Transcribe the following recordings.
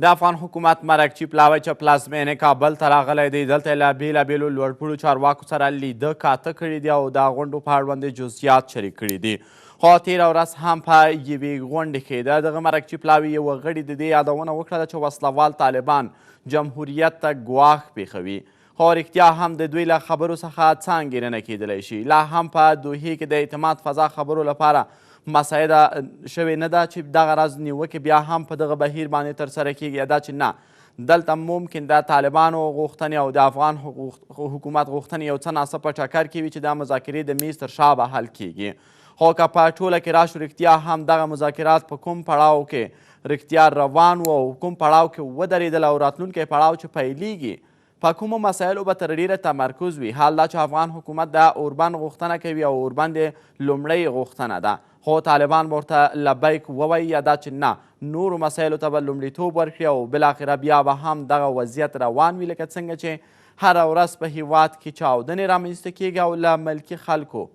د افغان حکومت مرکچي پلاوی چې پلازمینې کابل ته راغلی دی دلته یې له بېلابېلو لوړپوړو چارواکو سره لیده کاته کړي دي او د غونډو په اړوند جزئیات شریک کړي دي خو تېره ورځ هم په یوې غونډې کې د دغه مرکچي پلاوي یوه غړي د دې یادونه وکړله چې وسلوال طالبان جمهوریت ته ګواښ پېښوي خو رښتیا هم د دوی له خبرو څخه څه انګېرنه کیدلی شي لا هم په دوحې کې د اعتماد فضا خبرو لپاره مساعده شوې نه ده چې دغه راز نیوکې بیا هم په دغه بهیر باندې ترسره کیږي یا دا چې نه دلته ممکن د طالبانو غوښتنې او د افغان حکومت غوښتنې یو څه ناڅه په ټکر کې وي چې دا مذاکرې د میز تر شا به حل کیږي خو که په ټوله کې راشو رښتیا هم دغه مذاکرات په کوم پړاو کې رښتیا روان و او کوم پړاو کې ودرېدل او راتلونکی پړاو چې پیلیږي په کومو مسایلو به تر ډیره تمرکز وي حال دا چې افغان حکومت د اوربند غوښتنه کوي او اوربند یې لومړۍ غوښتنه ده خو طالبان به ورته لبیک ووایي یا دا چې نه نورو مسایلو ته به لومړیتوب ورکړي او بالاخره بیا به هم دغه وضعیت روان وي لکه څنګه چې هره ورځ په هیواد کې چاودنې رامنځته کیږي او له ملکي خلکو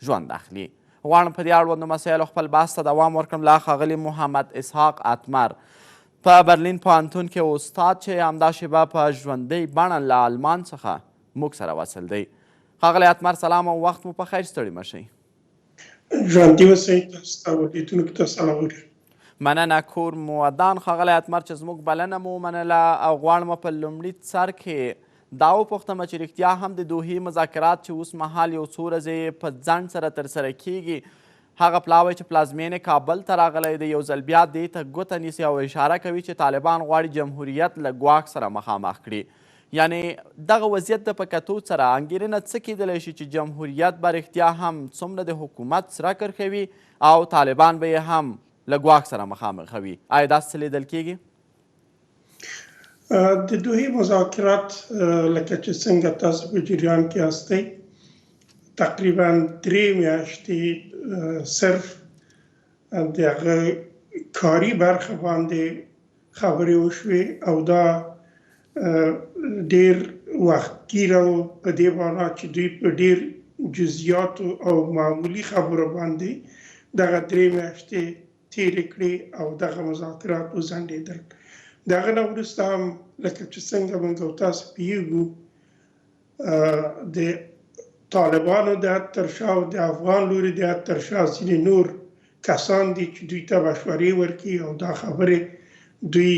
ژوند اخلي غواړم په دې اړوندو مسایلو خپل بحث ته دوام ورکړم له ښاغلي محمد اسحاق اتمر په برلین پوهنتون کې استاد چې همدا شیبه په ژوندۍ بڼه له آلمان څخه موږ سره وصل دی ښاغلی اتمر سلام او وخت مو په خیر ستړي مه شئ ژوندي اوسئ تاسو ته اوریدونکو ته سلام وکړم مننه کور مو ودان ښاغلی اتمر چې زموږ بلنه مو ومنله او غواړم په لومړي سر کې دا وپوښتم چې رښتیا هم د دوحې مذاکرات چې اوس مهال یو څو ورځې په ځنډ سره ترسره کیږي هغه پلاوی چې پلازمینې کابل ته راغلی دی یو ځل بیا دې ته ګوته نیسي او اشاره کوي چې طالبان غواړي جمهوریت له ګواښ سره مخامخ کړي یعنې دغه وضعیت د په کتو سره انګېرنه څه کیدلی شي چې جمهوریت به رښتیا هم څومره د حکومت سره کرښوي او طالبان به یې هم له ګواښ سره مخامخوي آیا داسې څه لیدل کیږي د دوحې مذاکرات لکه چې څنګه تاسو په جریان کې هستئ تقریبا 3 میاشتې صرف د هغه کاري برخه باندې خبرې وشوې او دا ډیر وختگیر او په دې معنا چې دوی په ډیر جزئیاتو او معمولی خبرو باندې دغه 3 میاشتې تیرې کړې او دغه مذاکرات وځنډېدل د هغه نه وروسته هم لکه چې څنګه موږ او تاسو پوهېږو د طالبانو د حد تر شا او د افغان لوري د حد تر شا ځینې نور کسان دي چې دوی ته مشورې ورکوي او دا خبرې دوی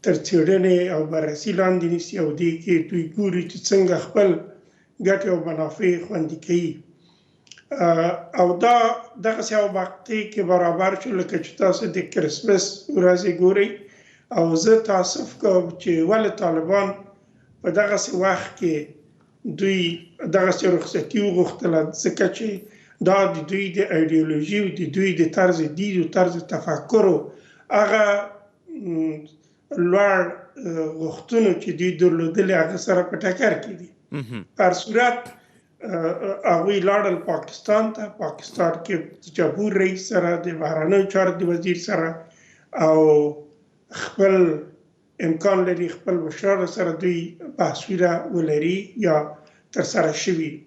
تر څېړنې او بررسي لاندې نیسي او دې کې دوی ګوري چې څنګه خپل ګټې او منافع خوندي کوي او دا دغسې یو وختې کې برابر شو لکه چې تاسو د کرسمس ورځې ګورئ او زه تاسف کوم چې ولې طالبان په دغسې وخت کې دوی دغسې رخصتي وغوښتله ځکه چې دا د دوی د ایډیولوژي او د دوی د طرز دید او طرز تفکرو هغه لوړ غوښتنو چې دوی درلودلې هغه سره په ټکر کې دي په هر صورت هغوی لاړل پاکستان ته پاکستان کې جمهور رئیس سره د بهرنیو چارو د وزیر سره او خپل امکان لري خپل مشر سره دوی بحثونه ولري یا ترسره شوي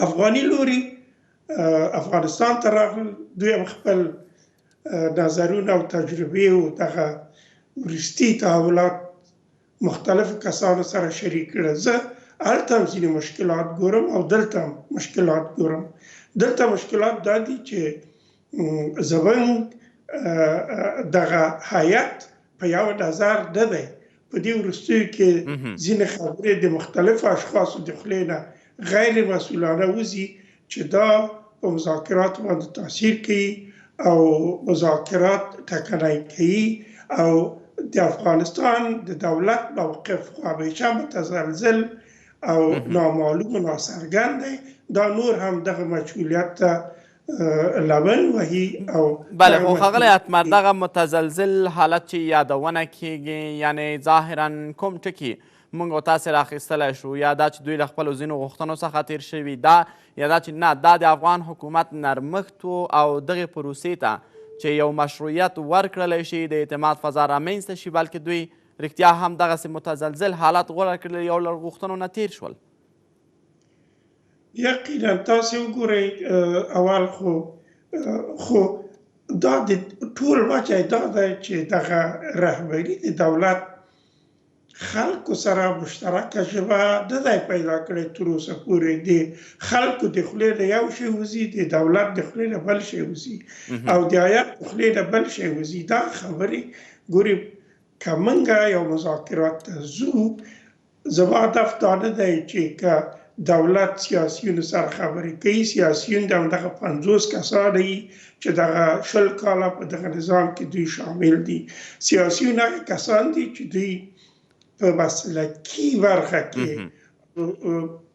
افغاني لوري افغانستان ته راغلل دوی هم خپل نظرونه او تجربې او دغه وروستي تحولات مختلفو کسانو سره شریک کړل زه هلته هم ځینې مشکلات ګورم او دلته هم مشکلات ګورم دلته مشکلات دا دي چې زموږ دغه هیات په یو نظر نه دی په دې وروستیو کې ځینې خبرې د مختلفو اشخاصو د خولې نه غیر مسؤلانه وځي چې دا په مذاکرات باندې تاثیر کوي او مذاکرات ټکنی کوي او د افغانستان د دولت موقف همیشه متزلزل او نامعلوم و ناڅرګند دی دا نور هم دغه مشغولیت ته لبن وهي او بله خو ښاغلی اتمر دغه متزلزل حالت چې یادونه کیږي یعنی ظاهرا کوم ټکي موږ او تاسې راخیستلی شو یا دا چې دوی له خپلو ځینو غوښتنو څخه تیر شوي دا یا دا چې نه دا د افغان حکومت نرمښتو او دغې پروسې ته چې یو مشروعیت ورکړلی شي د اعتماد فضا رامنځته شي بلکې دوی رښتیا هم دغسې متزلزل حالت غوره کړل یو له غوښتنو نه تیر شول یقینا تاسې وګورئ اول خو دا د ټول وجه دا ده چې دغه رهبري د دولت خلکو سره مشترکه ژبه نه دی پیدا کړې تر اوسه پورې. د خلکو د خولې نه یو شی وځي، د دولت د خولې نه بل شی وځي، او د هیات د خولې نه بل شی وځي. دا خبرې ګورې که موږ یو مذاکرات ته ځو، زما هدف دا نه دی چې که دولت سیاسیونو سره خبرې کوي، سیاسیون د همدغه 50 کسان دي چې دغه 20 کاله په دغه نظام کې دوی شامل دي. سیاسیون هغه کسان دي چې دوی په مسلکي برخه کې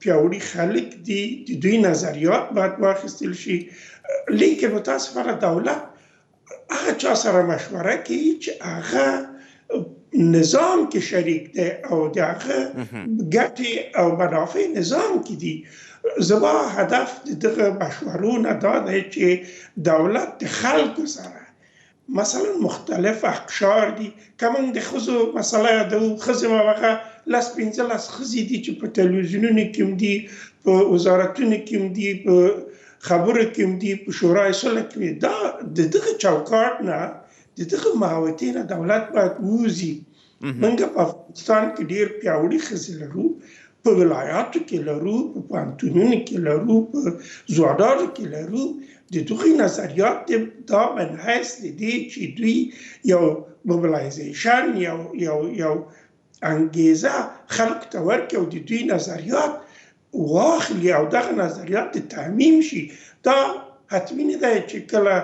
پیاوړي خلک دي، د دوی نظریات باید واخیستل شي. لیکن متاسفانه دولت هغه چا سره مشوره کوي چې هغه نظام کې شریک دی او د هغه ګټې او منافع نظام کې دي. زما هدف د دغه مشورو نه دا دی چې دولت د خلکو سره مثلا مختلف اقشار دي. که موږ د ښځو مسله یادوو، ښځې مابقه 15 ښځې دي چې په تلویزیونونو کې هم دي، په وزارتونو کې هم دي، په خبرو کې هم دي، په شورای صلح کې هم. دا د دغه چوکاټ نه، د دغه محوطې نه دولت باید ووځي. موږ په افغانستان کې ډېر پیاوړي ښځې لرو، په ولایاتو کې لرو، په پوهنتونونو کې لرو، په ځوانانو کې لرو. د دوی نظریات دا منحص دي چې دوی یو موبلایزیشن، یو انګیزه خلکو ته ورکړي او د دوی نظریات واخلي او دغه نظریات تعمیم شي. دا حتمي نه دی چې کله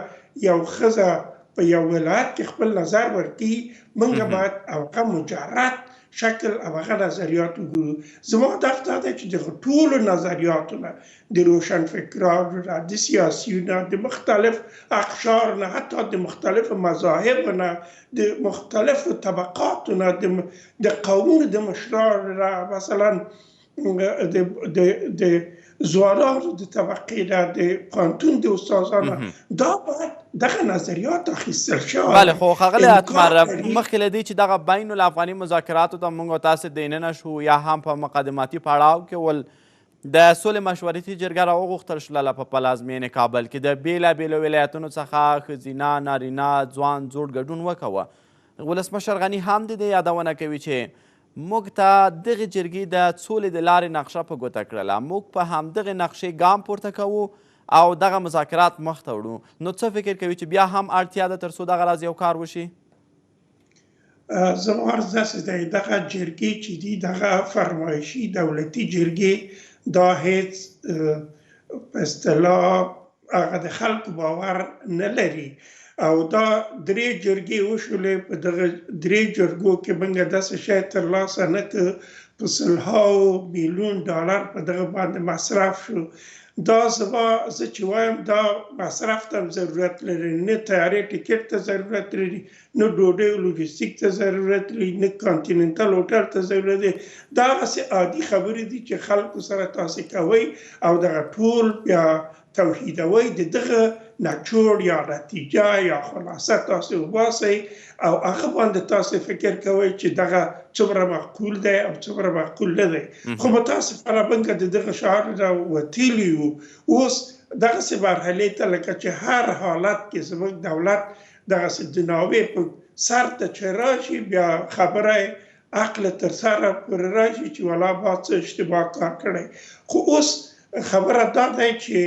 یو ښځه په یو ولایت کې خپل نظر ورکړي، موږ باید هغه مجرد شکل او هغه نظریات وګورو. زما هدف دا دی چې دغه ټولو نظریاتو نه، د روشنفکرانو نه، د سیاسیونو نه، د مختلف اقشار نه، حتی د مختلفو مذاهبو نه، د مختلفو طبقاتو نه، د قومونو د مشرانو نه، مثلا د ځوانانو د طبقې نه، د پوهنتون د استادانو، دا باید دغه نظریات اخیستل شوی. بله، خو ښاغلی اتمر، مخکې له دې چې دغه بین الافغاني مذاکراتو ته موږ او تاسې دننه شو، یا هم په مقدماتي پړاو کې ول د سولې مشورتي جرګه راوغوښتل شوله په پلازمینې کابل کې. د بېلابېلو ولایتونو څخه ښځینه، نارینه، ځوان زوړ ګډون وکوه. ولسمشر غني هم د دې یادونه کوي چې موږ ته دغې جرګې د سولې د لارې نقشه په ګوته کړله، موږ په همدغې نقشې ګام پورته کوو او دغه مذاکرات مخ ته وړو. نو څه فکر کوي چې بیا هم اړتیا ده تر څو دغه راز یو کار وشي؟ زما عرض داسې دی، دغه جرګې چې دي، دغه فرمایشي دولتي جرګې، دا هیڅ په اصطلاح هغه د خلکو باور نه لري. او دا 3 جرګې وشولې، په دغه 3 جرګو کې موږ داسې شی ترلاسه نه کړ، په سلهاو میلیون ډالر په دغه باندې مصرف شو. دا زه چې وایم دا مصرف ته هم ضرورت لري، نه طیارې ټکټ ته ضرورت لري، نه ډوډۍ لوجستیک ته ضرورت لري، نه کانټیننټل هوټل ته ضرورت لري. دا هسې عادي خبرې دي چې خلکو سره تاسې کوئ او دغه ټول بیا توحیدوئ، د دغه نچوړ یا نتیجه یا خلاصه تاسې وباسئ او هغه باندې تاسې فکر کوئ چې دغه څومره معقول دی او څومره معقول نه دی. خو متاسفانه موږ د دغه شعار نه وتلي یو. اوس دغسې مرحلې ته لکه چې هر حالت کې زموږ دولت دغسې د ناوې په سر ته چې راشي، بیا خبره عقل تر سره پورې راشي چې والا ما څه اشتباه کار کړی. خو اوس خبره دا دی چې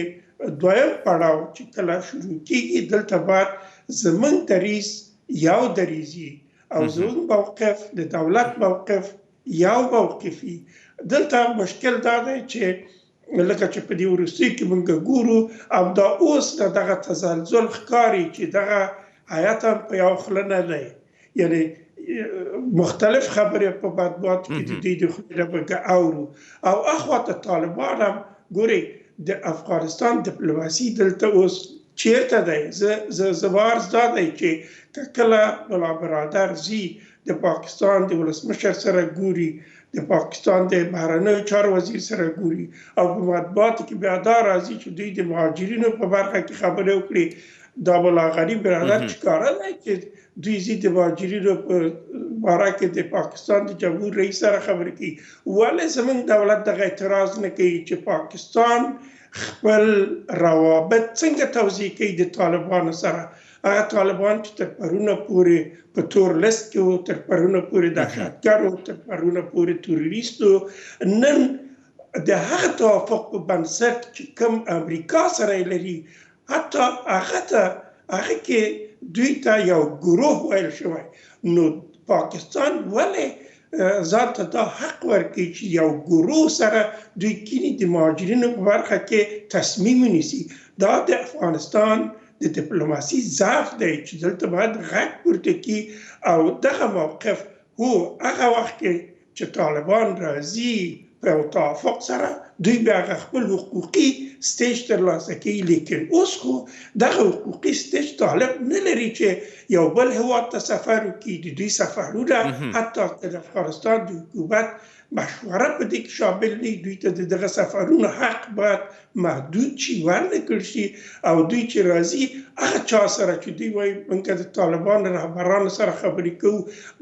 دویم پړاو چې کله شروع کېږي، دلته باید زموږ دریځ یو دریځ وي او زموږ موقف د دولت موقف یو موقف وي. دلته مشکل دا دی چې لکه چې په دې وروستیو کې موږ ګورو او دا اوس دغه تزلزل ښکاري چې دغه هیات هم په یو خوله نه دی، یعنې مختلف خبرې په مطبوعاتو کې د دوی د خولې نه موږ اورو. او اخواته طالبان هم ګورئ، د افغانستان ډیپلوماسي دلته اوس چیرته دی؟ زما عرض دا دی چې که کله ملا برادر ځي د پاکستان د ولسمشر سره ګوري، د پاکستان د بهرنیو چارو وزیر سره ګوري او په مطبوعاتو کې بیا دا راځي چې دوی د مهاجرینو په برخه کې خبرې وکړي. دا ملا غني برادر ښکاره دی چې دوی ځي د مهاجرینو په باره کې د پاکستان د جمهور رئیس سره خبرې کوي. ولې زموږ دولت دغه اعتراض نه کوي چې پاکستان خپل روابط څنګه توضیح کوي د طالبانو سره؟ هغه طالبان چې تر پرونه پورې په تور لیست کې وو، تر پرونه پورې دهشتګر وو، تر پرونه پورې تروریست وو، نن د هغه توافق په بنسټ چې کوم امریکا سره یې لري، حتی هغه کې دوی ته یو ګروه ویل شوی. نو پاکستان ولې ځان ته دا حق ورکوي چې یو ګروه سره دوی کینی د مهاجرینو په برخه کې تصمیم ونیسي؟ دا د افغانستان د ډیپلوماسي ضعف دی چې دلته باید غږ پورته کړي او دغه موقف هو هغه وخت کې چې طالبان راځي په یو توافق سره دوی بیا خپل حقوقي سټیج ترلاسه کوي، لیکن اوس خو دغه حقوقي سټیج طالب نه لري چې یو بل هېواد ته سفر وکړي. د دوی سفرونه حتی د افغانستان د حکومت مشوره په دې کې شامل دي، دوی ته د دغه سفرونو حق باید محدود شي، ورنکړل شي او دوی چې راځي هغه چا سره چې دوی وایي موږ د طالبان رهبرانو سره خبرې کوو،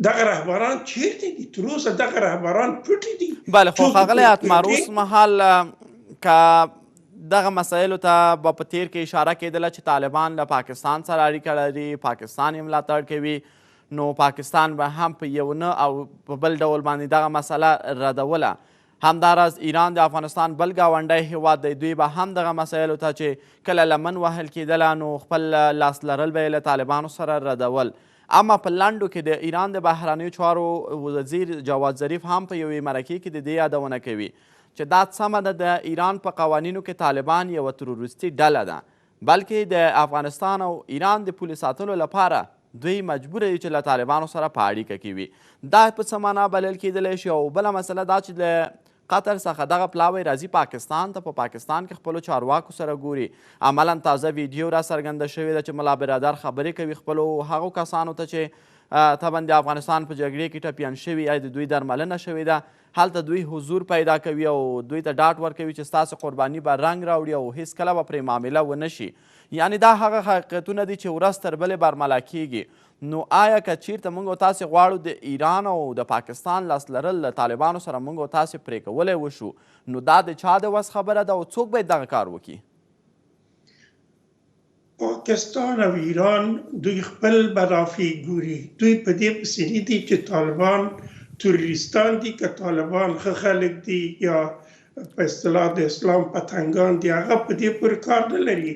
دغه رهبران چیرته دي؟ تر اوسه دغه رهبران پټ دي. بله، خو ښاغلی اتمر اوس مهال که دغه مسایلو ته به په تیر کې اشاره کېدله چې طالبان له پاکستان سره اړیکه لري، پاکستان یې ملاتړ کوي، نو پاکستان به هم په یو نه او په بل ډول باندې دغه مسله ردوله. همداراز ایران د افغانستان بل ګاونډی هیواد دی، دوی به هم دغه مسایلو ته چې کله لمن وهل کېدله نو خپل لاس لرل به یې له طالبانو سره ردول. اما په لنډو کې د ایران د بهرنیو چارو وزیر جواد ظریف هم په یوې مرکې کې د دې یادونه کوي چې دا سمه ده د ایران په قوانینو کې طالبان یوه تروریستي ډله ده، بلکې د افغانستان او ایران د پولې ساتلو لپاره دوی مجبور دي چې له طالبانو سره په اړیکه کې وي. دا په څه معنا بلل کېدلی شي؟ او بله مسله دا چې له قطر څخه دغه پلاوی راځي پاکستان ته، په پاکستان کې خپلو چارواکو سره ګوري. عملا تازه ویډیو را څرګنده شوې ده چې ملا برادر خبرې کوي خپلو هغو کسانو ته چې طبعا د افغانستان په جګړې کې ټپیان شوي یا د دوی درملنه شوې ده، هلته دوی حضور پیدا کوي او دوی ته ډاډ ورکوي چې ستاسو قرباني به رنګ راوړي او هیڅکله به پرې معامله ونه شي. یعنی دا هغه حقیقتونه دي چې ورځ تر بلې برملا کیږي. نو آیا که چیرته موږ او تاسې غواړو د ایران او د پاکستان لاس لرل له طالبانو سره موږ او تاسې پرې کولی وشو، نو دا د چا د وس خبره ده او څوک باید دغه کار وکړي؟ پاکستان او ایران دوی خپل منافع ګوري. دوی په دې پسې نه دي چې طالبان تروریستان دي که طالبان ښه خلک دي یا په اصطلاح د اسلام پتنګان دي، هغه په دې پورې کار نه لري.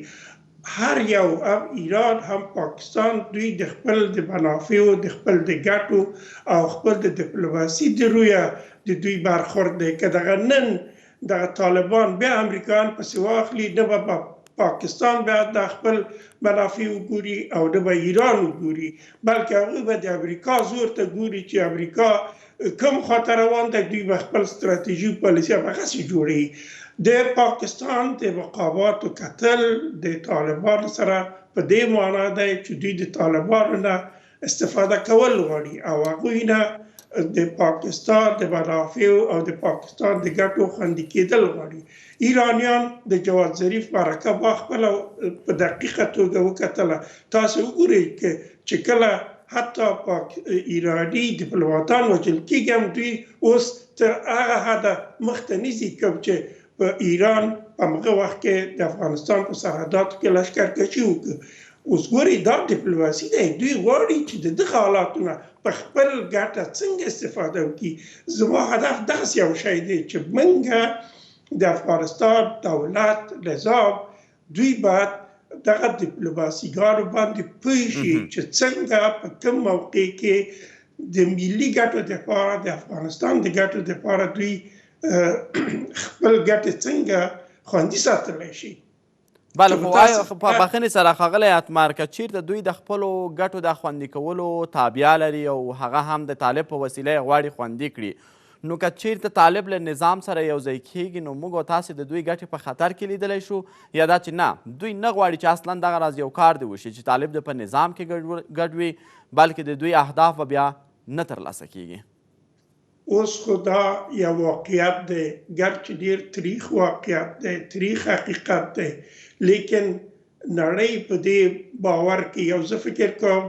هر یو هم ایران هم پاکستان دوی د خپل د منافعو، د خپل د ګټو او خپل د ډیپلوماسي د رویه د دوی برخورد دی. که دغه نن دغه طالبان بیا امریکایان پسې واخلي، نه به پاکستان بیا د خپل منافع وګوري او نه به ایران وګوري، بلکې هغوی به د امریکا زور ته ګوري چې امریکا کوم خواته روان دی، دوی به خپل ستراتیژي پالیسي هماغسې جوړوي. د پاکستان د مقاماتو کتل د طالبانو سره په دې معنا دی چې دوی د طالبانو نه استفاده کول غواړي او هغوی نه د پاکستان د منافعو او د پاکستان د ګټو خوندي کېدل غواړي. ایرانیان د جواد ظریف مرکه با خپله په دقیقه توګه وکتله. تاسو وګورئ چې کله حتی ایراني ډیپلوماتان وژل کېږي، هم دوی اوس تر هغه حده مخته نیسي کوم چې په ایران په همغه وخت کې د افغانستان په سرحداتو کې لشکرکشي وکړه. اوس ګورئ دا ډیپلوماسي دی. دوی غواړي چې د دغه حالاتو نه په خپل ګټه څنګه استفاده وکړي. زما هدف داسې یو شی دی چې موږ د افغانستان دولت نظام دوی باید دغه ډیپلوماسیګانو باندې پوه شي چې څنګه په کوم موقع کې د ملي ګټو دپاره، د افغانستان د ګټو دپاره دوی خپل ګټې څنګه خوندي ساتلی شي. بله، خو آیا په بخښنې سره ښاغلی اتمر که چیرته دوی د خپلو ګټو د خوندي کولو تابیا لري او هغه هم د طالب په وسیله یې غواړي خوندي کړي، نو که چیرته طالب له نظام سره یو ځای کیږي نو موږ او تاسې د دوی ګټې په خطر کې لیدلی شو، یا دا چې نه دوی نه غواړي چې اصلا دغه راز یو کار دی وشي چې طالب د په نظام کې ګډ وي، بلکې د دوی اهداف به بیا نه ترلاسه کیږي؟ اوس خو دا یو واقعیت دی، ګرچې ډېر تریخ واقعیت دی، تریخ حقیقت دی، لیکن نړۍ په دې باور کې یو زه فکر کوم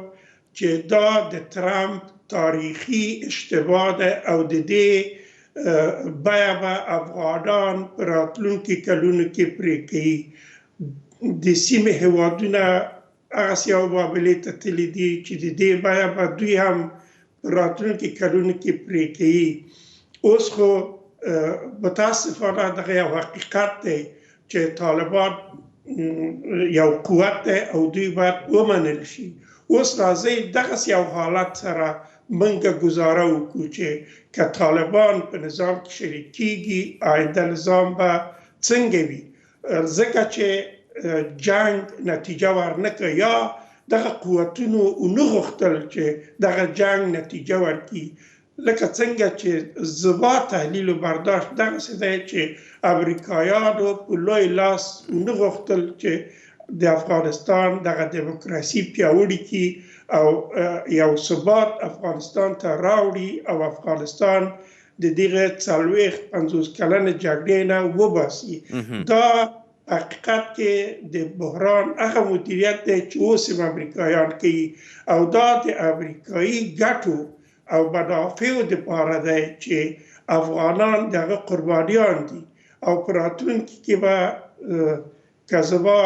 چې دا د ترامپ تاریخي اشتباه ده او د دې بیه به افغانان په راتلونکي کلونو کې پرې کوي. د سیمې هېوادونه هغسې یو معاملې ته تللي دي چې د دې بیه به دوی هم په راتلونکي کلونو کې پرې کوي. اوس خو متاسفانه دغه یو حقیقت دی چې طالبان یو قوت دی او دوی باید ومنل شي. اوس راځئ دغسې یو حالت سره موږ ګزاره وکړو چې که طالبان په نظام کې شریک کیږي آینده نظام به څنګه وي، ځکه چې جنگ نتیجه ورنکړه یا دغه قوتونو ونه غوښتل چې دغه جنگ نتیجه ورکړي. لکه څنګه چې زما تحلیل و برداشت دغسې دی چې امریکایانو په لوی لاس ونه غوښتل چې د افغانستان دغه دیموکراسي پیاوړې کړي او یو ثبات افغانستان ته راوړي او افغانستان د دغه 40-50 کلنې جګړې نه وباسي. دا حقیقت کې د بحران هغه مدیریت دی چې اوس هم امریکایان کوي او دا د امریکایي ګټو او منافعو دپاره دی چې افغانان د هغه قربانیان دي او په راتلونکي کې به که زما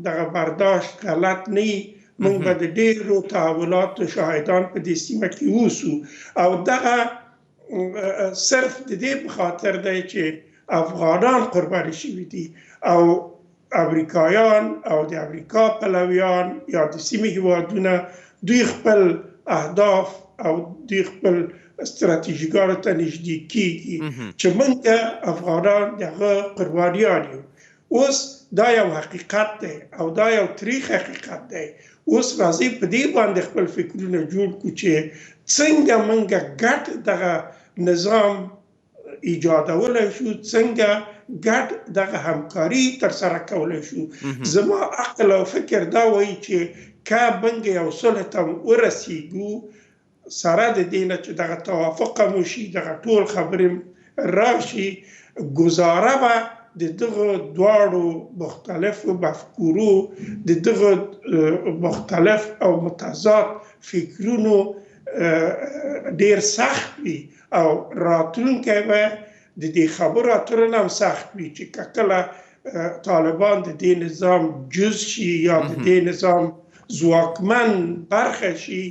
دغه برداشت غلط نه وي موږ به د ډېرو تحولاتو شاهدان په دې سیمه کې اوسو او دغه صرف د دې په خاطر دی چې افغانان قرباني شوي دي او امریکایان او د امریکا پلویان یا د سیمې هیوادونه دوی خپل اهداف او دوی خپل ستراتیژیګانو ته نږدې کیږي چې موږ افغانان د هغه قربانیان یو. اوس دا یو حقیقت دی او دا یو تریخ حقیقت دی. اوس راځئ په دې باندې خپل فکرونه جوړ کړو چې څنګه موږ ګډ دغه نظام ایجادولی شو، څنګه ګډ دغه همکاري ترسره کولی شو. زما عقل او فکر دا وایي چې که موږ یو صلح ته ورسیږو سره د دې نه چې دغه توافق هم وشي، دغه ټول خبرې راشي، ګزاره به د دغه دواړو مختلفو مفکورو د دغه مختلف او متضاد فکرونو ډیر سخت وي او راتلونکی به د دې خبرو اترو هم سخت وي چې کله طالبان د دې نظام جز شي یا د دې نظام ځواکمن برخه شي،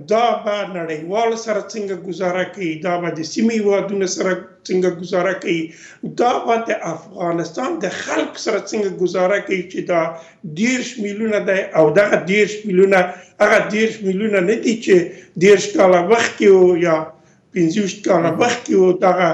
دا به نړیوال سره څنګه ګزاره کوي، دا به د سیمې هیوادونو سره څنګه ګزاره کوي، دا به د افغانستان د خلق سره څنګه ګزاره کوي چې دا 10 میلیونه دی او دغه 10 میلیونه هغه 10 میلیونه نه دي چې 10 کاله مخکې و یا 50 کاله مخکې و. دغه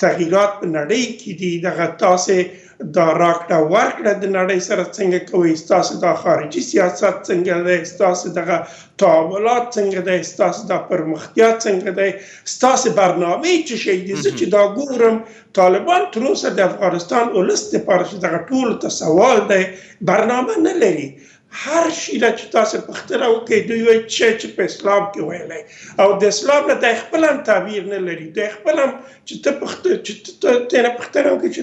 تغییرات په نړۍ کې دي. دغه تاسې دا راکړه ورکړه د نړۍ سره څنګه کوئ، ستاسو دا خارجي سیاست څنګه دی، ستاسو دغه تعاملات څنګه دی، ستاسو دا پرمختیا څنګه دی، ستاسو برنامې څه شی دي. زه چې دا ګورم طالبان تر اوسه د افغانستان ولس دپاره چې دغه ټولو ته سوال دی برنامه نه لري. هر شي نه چې تاسو پوښتنه وکړئ دوی وایي چې په اسلام کې ویلی او د اسلام نه دی خپل هم تعبیر نه لري. دی خپل هم چې ته ترې نه پوښتنه وکړې چې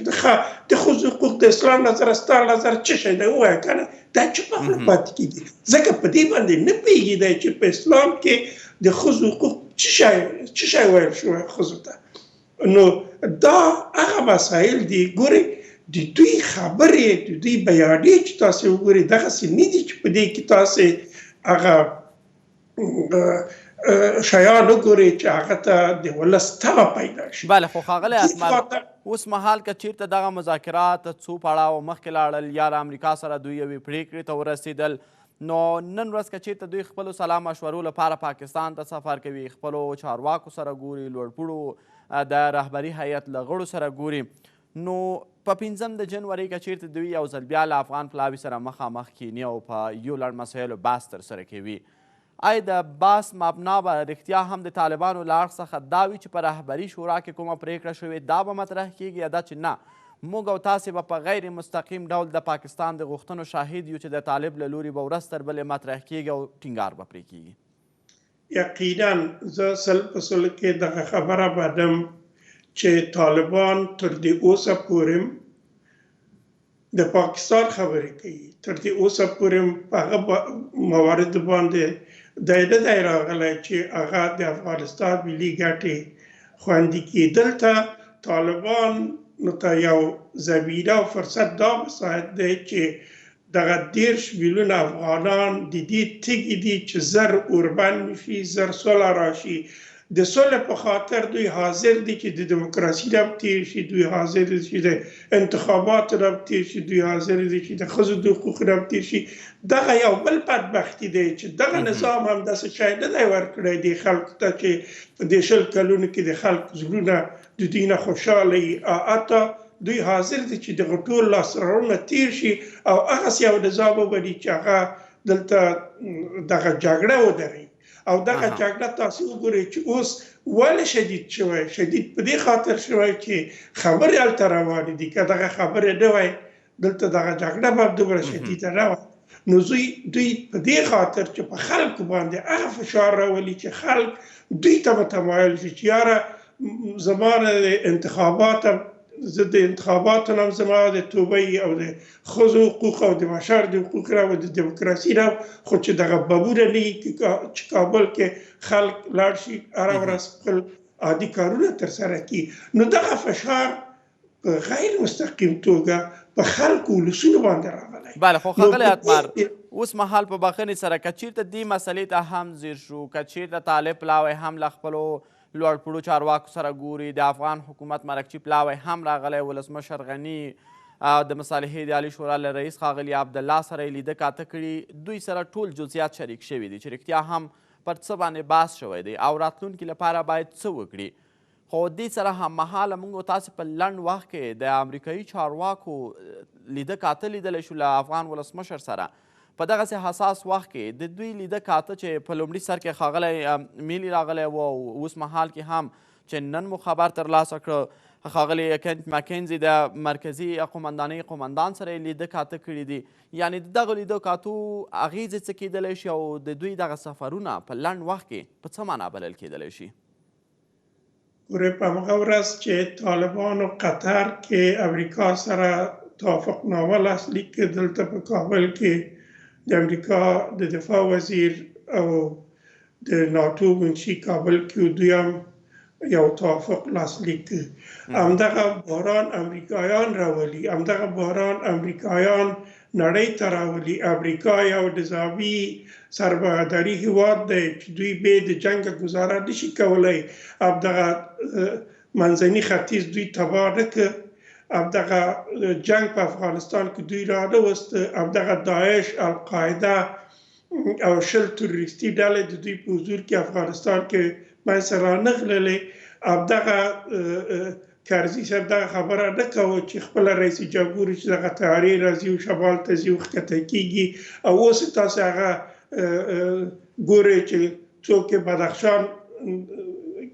د ښځو حقوق د اسلام نظره ستا نظر څه شی دی ووایه که نه، دا چوپه خوله پاتې کېږي ځکه په دې باندې نه پوهېږي دی چې په اسلام کې د ښځو حقوق څه شی ویل شوی ښځو ته. نو دا هغه مسایل دي. ګورئ د دوی خبرې د دوی بیانې چې تاسې وګورئ دغسې نه دي چې په دې کې تاسې هغه شیان وګورئ چې هغه ته د ولس تمه پیدا شي. بله خو ښاغلی اسمر اوس مهال که چیرته دغه مذاکرات څو پړاو مخکې لاړل یا د امریکا سره دوی یوې پرېکړې ته ورسېدل، نو نن ورځ که چیرته دوی خپلو سلا مشورو لپاره پاکستان ته سفر کوي، خپلو چارواکو سره ګوري، لوړپوړو د رهبري هیئت له غړو سره ګوري، نو په 5 د جنوري که چیرته دوی یو ځل بیا له افغان پلاوي سره مخامخ کینی او په یو لړ مسایلو بحث ترسره کوي، آیا د بحث مبنا به رښتیا هم د طالبانو له اړخ څخه دا وي چې په رهبري شورا کې کومه پرېکړه شوې دا به مطرح کیږي یا دا چې نه موږ او تاسې به په غیر مستقیم ډول د پاکستان د غوښتنو شاهد یو چې د طالب له لوري به ورځ تر بلې مطرح کیږي او ټینګار به پرې کیږي؟ یقینا زه 100% کې دغه خبره بدم چې طالبان تر دې اوسه پورې د پاکستان خبرې کوي، تر دې اوسه پورې په هغه موارد باندې دی نه دی راغلی چې هغه د افغانستان ملي ګټې خوندي کړي. دلته طالبان نو ته یو زمینه او فرصت دا مساعد دی چې دغه 10 میلیونه افغانان د دې تږي دي چې زر اوربند شي، زر سوله راشي. د سولې په خاطر دوی حاضر دي چې د دیموکراسي نه تیر شي، دوی حاضر دي چې د انتخاباتو نه تیر شي، دوی حاضر دي چې د ښځو د حقوقو نه تیر شي. دغه یو بل بدبختي دی چې دغه نظام هم داسې شی نه دی ورکړی دې خلکو ته چې په دې 20 کلونو کې د خلکو زړونه د دوی نه خوشحاله وي. حتی دوی حاضر دي چې دغه ټول لاسته تیر شي او هغسې یو نظام وبني چې هغه دلته دغه جګړه ودري. او دغه جګړه تاسو وګورئ چې اوس ولې شدید شوی. شدید په دې خاطر شوی چې خبرې هلته روانې دي. که دغه خبرې نه وای دلته دغه جګړه به دومره شدیده نه وه. نو دوی په دې خاطر چې په خلکو باندې هغه فشار راولي چې خلک دوی ته متمایل شي چې یاره زما نه انتخابات زه د انتخاباتو نه زما د توبې او د ښځو حقوق او د بشر د حقوق نه او د دیموکراسي نه، خو چې دغه بابونه نه وي چې کابل کې خلک لاړ شي هره ورځ خپل عادي کارونه ترسره کړي. نو دغه فشار په غیر مستقیم توګه په خلکو ولسونو باندې راغلی. بله، خو ښاغلی اتمر اوس مهال په بخښنې سره که چیرته دې مسلې ته هم ځیر شو، که چیرته طالب پلاوی هم له خپلو لوړپوړو چارواکو سره ګوري، د افغان حکومت مرکچي پلاوی هم راغلی، ولسمشر غني د مصالحې د عالي شورا له رئیس ښاغلي عبدالله سره یې لیده کاته کړي، دوی سره ټول جزئیات شریک شوي دي چې رښتیا هم پر څه باندې بحث شوی دی او راتلونکي لپاره باید څه وکړي. خو دې سره هممهاله موږ تاسې په لنډ وخت کې د امریکایي چارواکو لیده کاته لیدلی شو له افغان ولسمشر سره. په دغسې حساس وخت کې د دوی لیده کاته چې په لومړي سر کې ښاغلی میلی راغلی و او اوس مهال کې هم چې نن مو خبر ترلاسه کړه ښاغلی کنت مکنزي د مرکزي قومندانۍ قومندان سره یې لیده کاته کړي دي. یعنې د دغو لیده کاتو اغېزې څه کیدلی شي او د دوی دغه سفرونه په لنډ وخت کې په څه معنا بلل کیدلی شي؟ ګورې په همغه ورځ چې طالبانو قطر کې امریکا سره توافقنامه لاسلیک کړه، دلته په کابل کې د امریکا د دفاع وزیر او د ناتو منشي کابل کې دوی هم یو توافق لاسلیک کړ. همدغه بحران امریکایان راولي، همدغه بحران امریکایان نړۍ ته راولي. امریکا یو نظامي سرمایه‌داري هیواد دی چې دوی بې د جنګ ګزاره نشي کولی. همدغه منځني ختیځ دوی تباه نه کړ، همدغه جنگ په افغانستان کې دوی را نه وسته، همدغه داعش، القاعده او 20 تروریستي ډلې د دوی په حضور کې افغانستان کې منځته رانغللې. همدغه کرزي صاحب دغه خبره نه کوه چې خپله رئیس جمهور چې دغه طیارې راځي او شمال ته ځي او ښکته کېږي. او اوس تاسې هغه ګورئ چې څوک یې بدخشان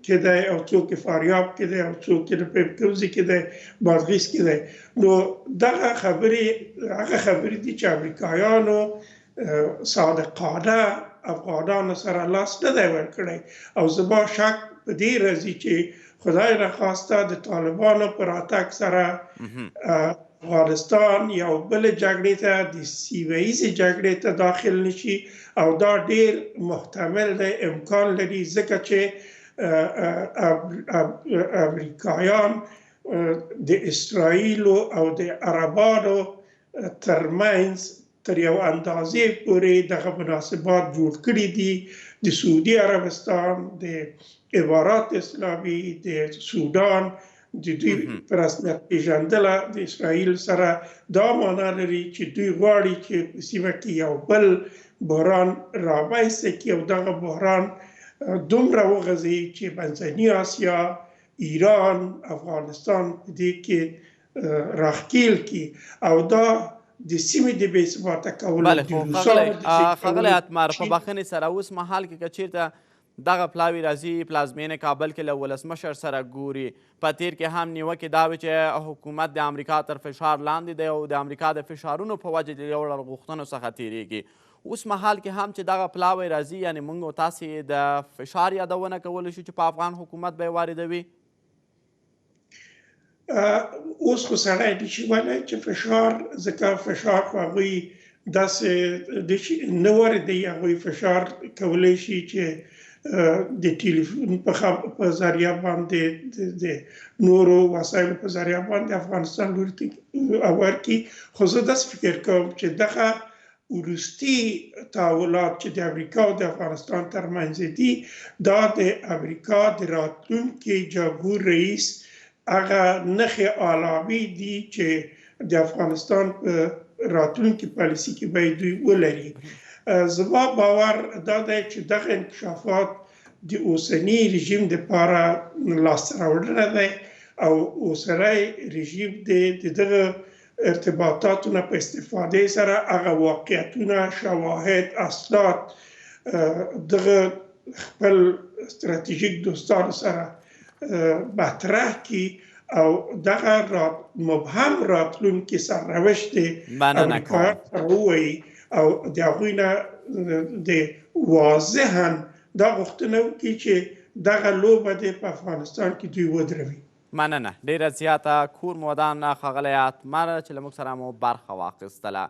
کې دی او څوک یې فاریاب کې دی او څوک یې د پیپکوزي کې دی، بادغیس کې دی. نو دغه خبرې هغه خبرې دي چې امریکایانو صادقانه افغانانو سره لاس نه دی ورکړی. او زما شک په دې راځي چې خدای نخواسته د طالبانو په راتګ سره افغانستان یو بلې جګړې ته د سیمه ییزې جګړې ته داخل نشي. او دا ډېر محتمل دی، امکان لري، ځکه چې امریکایان د اسرائیلو او د عربانو ترمنځ تر یو اندازې پورې دغه مناسبات جوړ کړي دي. د سعودي عربستان، د امارات اسلامي، د سودان د دوی په رسمیت پیژندله د اسرائیل سره دا معنا لري چې دوی غواړي چې په سیمه کې یو بل بحران رامنځته کړي او دغه بحران دومره وغځي چې منځني اسیا، ایران، افغانستان په دې کې راښکېل کړي او دا د سیمې د بې ثباته کولو. بله، خو ښاغلی اتمر په بخښنې سره اوس مهال کې که چېرته دغه پلاوی راځي پلازمینې کابل کې له ولسمشر سره ګوري، په تیر کې هم نیوکې دا وې چې حکومت د امریکا تر فشار لاندې دی او د امریکا د فشارونو په وجه د یو ډول غوښتنو څخه تیریږي. اوس مهال کې هم چې دغه پلاوی راځي، یعنې موږ او تاسې د فشار یادونه کولی شو چې په افغان حکومت به یې واردوي؟ اوس خو سړی نشي ویلی چې فشار، ځکه فشار خو هغوی داسې نه واردوي. هغوی فشار کولی شي چې د ټلیفون په ذریعه باندې د نورو وسایلو په ذریعه باندې افغانستان لوري ته ورکړي. خو زه داسې فکر کوم چې دغه وروستي تحولات چې د امریکا او د افغانستان ترمنځ دي دا د امریکا د راتلونکي جمهور رئیس هغه نښې علامې دي چې د افغانستان په راتلونکي پالیسي کې باید دوی ولري. زما باور دا دی چې دغه انکشافات د اوسني رژیم دپاره لاسته راوړنه دی او اوسنی رژیم د دغه ارتباطاتو نه په استفادې سره هغه واقعیتونه، شواهد، اسناد دغه خپل ستراتیژیک دوستانو سره مطرح کړي او دغه مبهم راتلونکي سرنوشت امریکا سره ووایي او د هغوی نه د واضحا دا غوښتنه وکړي چې دغه لوبه دی په افغانستان کې دوی ودروي. مننه ډیره زیاته کور مودان ښاغلی اتمر چې له موږ سره مو برخه واخیستله.